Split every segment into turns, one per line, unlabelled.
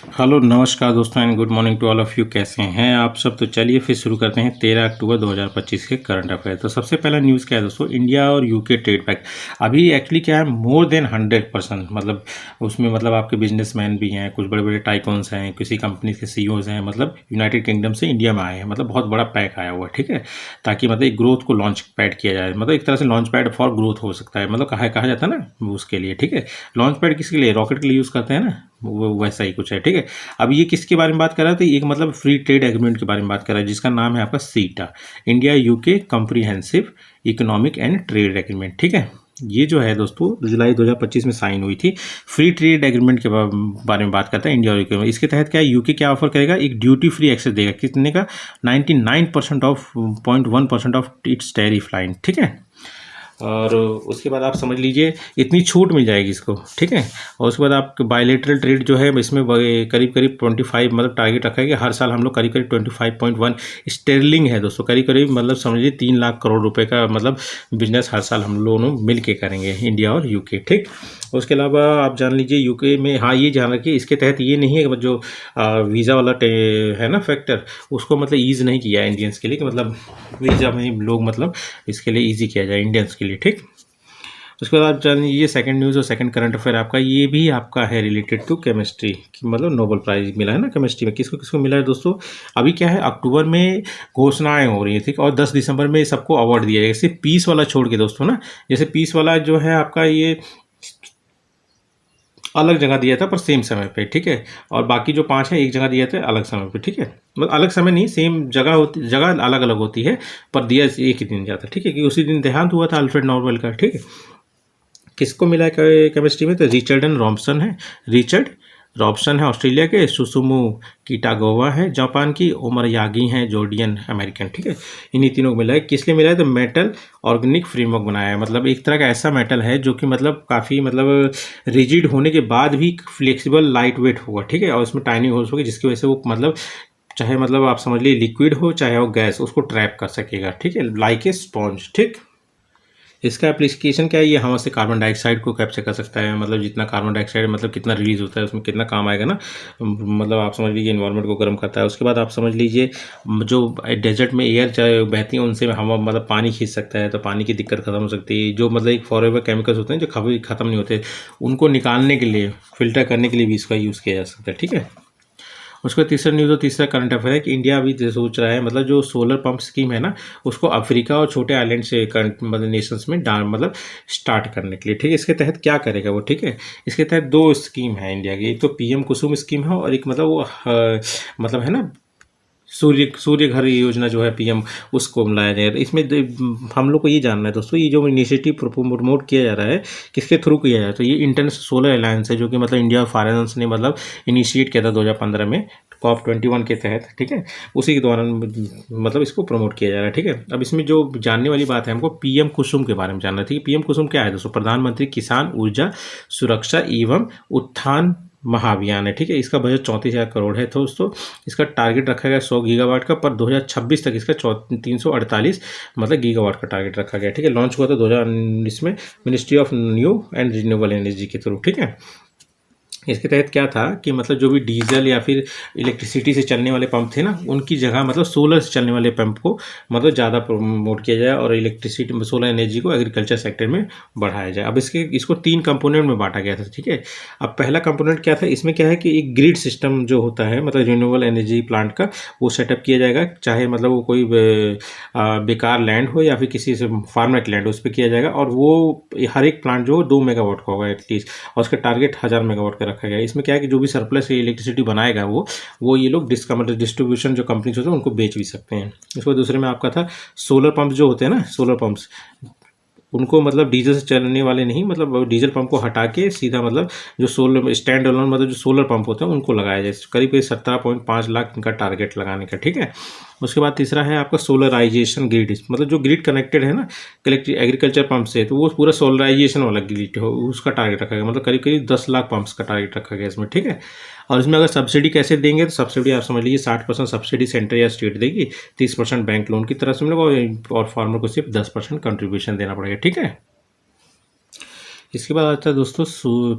Hello नमस्कार दोस्तों and good morning to all of you. कैसे हैं आप सब? तो चलिए फिर शुरू करते हैं 13 अक्टूबर 2025 के करंट अफेयर। तो सबसे पहला न्यूज़ क्या है दोस्तों, इंडिया और यूके ट्रेड पैक्ट। अभी एक्चुअली क्या है, मोर देन 100%, मतलब उसमें मतलब आपके बिजनेसमैन भी हैं, कुछ बड़े बड़े टाइकॉन्स हैं, किसी कंपनी के सीईओज हैं, मतलब यूनाइटेड किंगडम से इंडिया में आए हैं। मतलब बहुत बड़ा पैक आया हुआ है, ठीक है, ताकि मतलब एक ग्रोथ को लॉन्च पैड किया जाए। मतलब एक तरह से लॉन्च पैड फॉर ग्रोथ हो सकता है, मतलब कहा जाता है ना उसके लिए, ठीक है। लॉन्च पैड किसके लिए? रॉकेट के लिए यूज़ करते हैं ना, वो वैसा ही कुछ है, ठीक है। अब ये किसके बारे में बात कर रहा है? तो एक मतलब फ्री ट्रेड एग्रीमेंट के बारे में बात कर रहा है, जिसका नाम है आपका सीटा, India UK comprehensive economic and trade agreement, ठीक है। ये जो है दोस्तों जुलाई 2025 में साइन हुई थी। फ्री ट्रेड एग्रीमेंट के बारे में बात करता है इंडिया और यूके में। इसके तहत क्या है, यूके क्या ऑफर करेगा? एक ड्यूटी फ्री एक्सेस देगा, कितने का? 99% of 0.1% of its tariff line, ठीक है। और उसके बाद आप समझ लीजिए इतनी छूट मिल जाएगी इसको, ठीक है। और उसके बाद आप बायलेटरल ट्रेड जो है इसमें करीब करीब 25, मतलब टारगेट रखा है कि हर साल हम लोग करीब करीब 25.1 स्टेरलिंग है दोस्तों, करीब करीब मतलब समझिए 3 लाख करोड़ रुपए का मतलब बिजनेस हर साल हम लोग मिल के करेंगे, इंडिया और यूके, ठीक। उसके अलावा आप जान लीजिए यूके में, हाँ ये जान रखिए, इसके तहत ये नहीं है कि जो वीज़ा वाला है ना फैक्टर, उसको मतलब ईज़ नहीं किया है इंडियंस के लिए, कि मतलब वीज़ा में लोग मतलब इसके लिए ईजी किया जाए इंडियंस के लिए, ठीक। उसके बाद आप जान लीजिए सेकंड न्यूज़ और सेकंड करंट अफेयर आपका, ये भी आपका है रिलेटेड टू केमिस्ट्री, मतलब नोबेल प्राइज मिला है ना केमिस्ट्री में। किसको किसको मिला है दोस्तों? अभी क्या है, अक्टूबर में घोषणाएं हो रही है, ठीक, और 10 दिसंबर में सबको अवार्ड दिया जाएगा। सिर्फ पीस वाला छोड़ के दोस्तों ना, जैसे पीस वाला जो है आपका ये अलग जगह दिया था पर सेम समय पे, ठीक है। और बाकी जो 5 है एक जगह दिया था अलग समय पे, ठीक है। मतलब अलग समय नहीं, सेम जगह होती, जगह अलग अलग होती है पर दिया एक ही दिन जाता है, ठीक है, कि उसी दिन देहांत हुआ था अल्फ्रेड नोबेल का, ठीक है। किसको मिला है केमिस्ट्री में? तो रिचर्ड एंड रॉबसन है, रिचर्ड रॉबसन है ऑस्ट्रेलिया के, सुसुमु किटागोवा है जापान की, ओमर यागी हैं जॉर्डियन अमेरिकन, ठीक है। इन्हीं तीनों को मिला है। किस लिए मिला है? तो मेटल ऑर्गेनिक फ्रेमवर्क बनाया है, मतलब एक तरह का ऐसा मेटल है जो कि मतलब काफ़ी मतलब रिजिड होने के बाद भी फ्लेक्सिबल लाइट वेट होगा, ठीक है, और इसमें टाइनी होल्स होगी, जिसकी वजह से वो मतलब चाहे मतलब आप समझ लीजिए लिक्विड हो चाहे वो गैस, उसको ट्रैप कर सकेगा, ठीक है, लाइक ए स्पॉन्ज, ठीक। इसका एप्लीकेशन क्या है, ये हवा से कार्बन डाइऑक्साइड को कैप्चर कर सकता है, मतलब जितना कार्बन डाइऑक्साइड मतलब कितना रिलीज होता है उसमें कितना काम आएगा ना, मतलब आप समझ लीजिए इन्वायरमेंट को गर्म करता है। उसके बाद आप समझ लीजिए जो डेजर्ट में एयर चाहे बहती है उनसे हवा मतलब पानी खींच सकता है, तो पानी की दिक्कत खत्म हो सकती है। जो मतलब एक फॉरएवर केमिकल्स होते हैं जो कभी खत्म नहीं होते, उनको निकालने के लिए, फिल्टर करने के लिए भी इसका यूज़ किया जा सकता है, ठीक है। उसका तीसरा न्यूज़ और तीसरा करंट अफेयर है कि इंडिया अभी सोच रहा है, मतलब जो सोलर पंप स्कीम है ना, उसको अफ्रीका और छोटे आइलैंड से मतलब नेशंस में मतलब स्टार्ट करने के लिए, ठीक है। इसके तहत क्या करेगा वो, ठीक है। इसके तहत 2 स्कीम है इंडिया की, एक तो पीएम कुसुम स्कीम है और एक मतलब वो मतलब है ना सूर्य घर योजना जो है पीएम, उसको लाया जाएगा। इसमें हम लोग को ये जानना है दोस्तों, ये जो इनिशिएटिव प्रमोट किया जा रहा है किसके थ्रू किया जा रहा है? तो ये इंटरनेशनल सोलर अलायंस है, जो कि मतलब इंडिया और फॉरेनर्स ने मतलब इनिशिएट किया था 2015 में COP21 के तहत, ठीक है। उसी के दौरान मतलब इसको प्रमोट किया जा रहा है, ठीक है। अब इसमें जो जानने वाली बात है, हमको पीएम कुसुम के बारे में जानना थी। पीएम कुसुम क्या है दोस्तों? प्रधानमंत्री किसान ऊर्जा सुरक्षा एवं उत्थान महाअभियान है, ठीक है। इसका बजट 34,000 करोड़ है दोस्तों। इसका टारगेट रखा गया 100 गीगावाट का, पर 2026 तक इसका 348 मतलब गीगावाट का टारगेट रखा गया, ठीक है। लॉन्च हुआ था 2019 में ministry of new and renewable energy के थ्रू, ठीक है। इसके तहत क्या था कि मतलब जो भी डीजल या फिर इलेक्ट्रिसिटी से चलने वाले पंप थे ना, उनकी जगह मतलब सोलर से चलने वाले पंप को मतलब ज़्यादा प्रमोट किया जाए और इलेक्ट्रिसिटी सोलर एनर्जी को एग्रीकल्चर सेक्टर में बढ़ाया जाए। अब इसको 3 कंपोनेंट में बांटा गया था, ठीक है। अब पहला कंपोनेंट क्या था, इसमें क्या है कि एक ग्रिड सिस्टम जो होता है मतलब रिन्यूएबल एनर्जी प्लांट का, वो सेटअप किया जाएगा, चाहे मतलब वो कोई बेकार लैंड हो या फिर किसी से फार्मेट लैंड हो, उस पर किया जाएगा। और वो हर एक प्लांट जो 2 मेगावाट का होगा एटलीस्ट, और उसका टारगेट 1000 मेगावाट का रखा गया है। इसमें क्या है कि जो भी सरप्लस इलेक्ट्रिसिटी बनाएगा वो ये लोग मतलब डिस्ट्रीब्यूशन जो कंपनीज होते हैं उनको बेच भी सकते हैं। इसको दूसरे में आपका था सोलर पंप जो होते हैं ना, सोलर पंप्स, उनको मतलब डीजल से चलने वाले नहीं, मतलब डीजल पंप को हटा के सीधा मतलब जो सोलर स्टैंड अलोन मतलब जो सोलर पंप होते हैं उनको लगाया जाए। करीब 17.5 लाख इनका टारगेट लगाने का, ठीक है। उसके बाद तीसरा है आपका सोलराइजेशन ग्रिड, मतलब जो ग्रिड कनेक्टेड है ना एग्रीकल्चर पंप से, तो वो पूरा सोलराइजेशन वाला ग्रिड हो, उसका टारगेट रखा गया, मतलब करीब करीब 10 लाख पंप्स का टारगेट रखा गया इसमें, ठीक है। और इसमें अगर सब्सिडी कैसे देंगे, तो सब्सिडी आप समझ लीजिए 60% सब्सिडी सेंटर या स्टेट देगी, 30% बैंक लोन की तरफ से मिलेगा और फार्मर को सिर्फ 10% कंट्रीब्यूशन देना पड़ेगा, ठीक है। इसके बाद आता है दोस्तों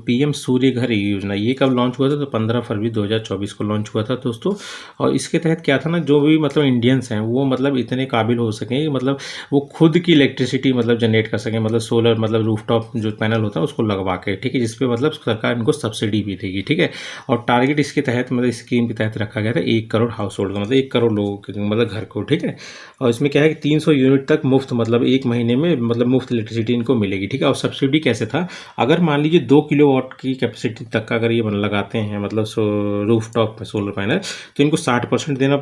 पीएम सूर्य घर योजना। ये कब लॉन्च हुआ था? तो 15 फरवरी 2024 को लॉन्च हुआ था दोस्तों। और इसके तहत क्या था ना, जो भी मतलब इंडियंस हैं वो मतलब इतने काबिल हो सकें, मतलब वो खुद की इलेक्ट्रिसिटी मतलब जनरेट कर सकें, मतलब सोलर मतलब रूफटॉप जो पैनल होता है उसको लगवा के, ठीक है, जिसपे मतलब सरकार इनको सब्सिडी भी देगी, ठीक है। और टारगेट इसके तहत मतलब स्कीम के तहत रखा गया था 1 करोड़ हाउस होल्ड का, मतलब 1 करोड़ लोगों के मतलब घर को, ठीक है। और इसमें क्या है कि 300 यूनिट तक मुफ्त, मतलब 1 महीने में मतलब मुफ्त इलेक्ट्रिसिटी इनको मिलेगी, ठीक है। और सब्सिडी कैसे था, अगर मान लीजिए 2 किलोवाट की कैपेसिटी तक का अगर ये लगाते हैं मतलब रूफ टॉप में सोलर पैनल, तो इनको 60% देना,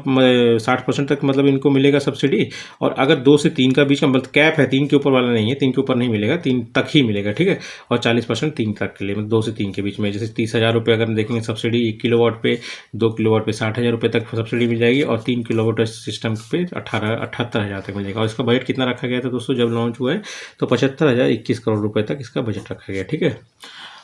60% तक मतलब इनको मिलेगा सब्सिडी। और अगर 2 से 3 का बीच का मतलब कैप है, 3 के ऊपर वाला नहीं है, 3 के ऊपर नहीं मिलेगा, 3 तक ही मिलेगा, ठीक है। और 40% 3 तक के लिए, मतलब 2 से 3 के बीच में, जैसे 30,000 रुपये अगर देखेंगे सब्सिडी 1 किलोवाट पे, 2 किलोवाट पे 60,000 रुपये तक सब्सिडी मिल जाएगी, और 3 किलोवाट सिस्टम पे 78,000 तक मिल जाएगा। और इसका बजट कितना रखा गया था दोस्तों जब लॉन्च हुआ है? तो 75,021 करोड़ रुपये तक इसका बजट रखा गया, ठीक है।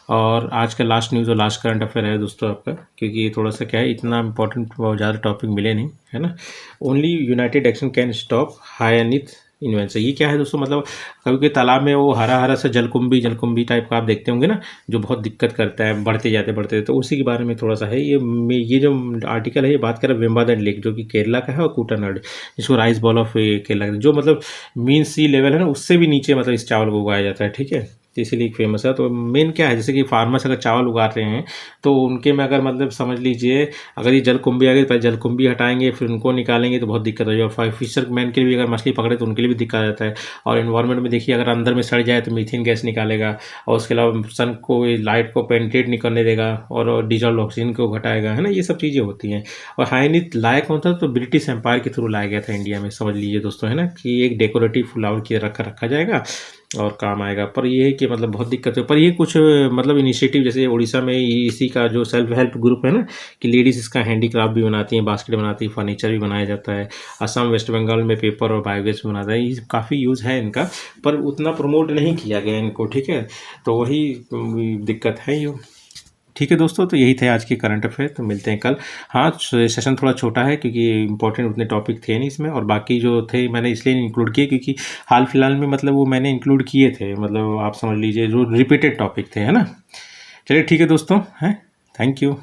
और आज का लास्ट न्यूज़ और लास्ट करंट अफेयर है दोस्तों आपका, क्योंकि ये थोड़ा सा क्या है, इतना इंपॉर्टेंट बहुत ज़्यादा टॉपिक मिले नहीं, है ना। Only united action can stop हायनिथ इन्वेंशन। ये क्या है दोस्तों, मतलब कभी कभी तालाब में वो हरा हरा सा जलकुंभी टाइप का आप देखते होंगे ना, जो बहुत दिक्कत करता है, बढ़ते जाते, तो उसी के बारे में थोड़ा सा है। ये जो आर्टिकल है ये बात कर रहा है वेम्बादन लेक, जो कि केरला का है, और कूटानाड, जिसको राइस बॉल ऑफ केरला, जो मतलब मीन सी लेवल है ना उससे भी नीचे मतलब इस चावल को उगाया जाता है, ठीक है। तो इसीलिए फेमस है। तो मेन क्या है, जैसे कि फार्मर्स अगर चावल उगा रहे हैं तो उनके में अगर मतलब समझ लीजिए, अगर ये जलकुंभी आ गई, पहले जलकुंभी हटाएंगे फिर उनको निकालेंगे तो बहुत दिक्कत हो जाएगी। और फिशरमैन के लिए भी अगर मछली पकड़े तो उनके लिए भी दिक्कत आ जाता है। और इन्वायरमेंट में देखिए, अगर अंदर में सड़ जाए तो मीथेन गैस निकालेगा, और उसके अलावा सन को लाइट को पेनिट्रेट नहीं करने देगा, और डिजॉल्व ऑक्सीजन को घटाएगा, है ना, ये सब चीज़ें होती हैं। और हाइनिथ लाया कौन था? तो ब्रिटिश एम्पायर के थ्रू लाया गया था इंडिया में, समझ लीजिए दोस्तों, है ना, कि एक डेकोरेटिव फ्लावर की रखा जाएगा और काम आएगा। पर ये है कि मतलब बहुत दिक्कत है। पर ये कुछ मतलब इनिशिएटिव, जैसे उड़ीसा में इसी का जो सेल्फ हेल्प ग्रुप है ना, कि लेडीज़ इसका हैंडीक्राफ्ट भी बनाती हैं, बास्केट बनाती हैं, फर्नीचर भी बनाया जाता है। असम वेस्ट बंगाल में पेपर और बायोगैस बनाता है, ये काफ़ी यूज़ है इनका, पर उतना प्रमोट नहीं किया गया इनको, ठीक है। तो वही दिक्कत है ये, ठीक है दोस्तों। तो यही थे आज के करंट अफेयर, तो मिलते हैं कल। हाँ, सेशन थोड़ा छोटा है क्योंकि इंपॉर्टेंट उतने टॉपिक थे नहीं इसमें, और बाकी जो थे मैंने इसलिए इंक्लूड किए क्योंकि हाल फिलहाल में मतलब वो मैंने इंक्लूड किए थे, मतलब आप समझ लीजिए जो रिपीटेड टॉपिक थे, है ना। चलिए ठीक है दोस्तों, हैं, थैंक यू।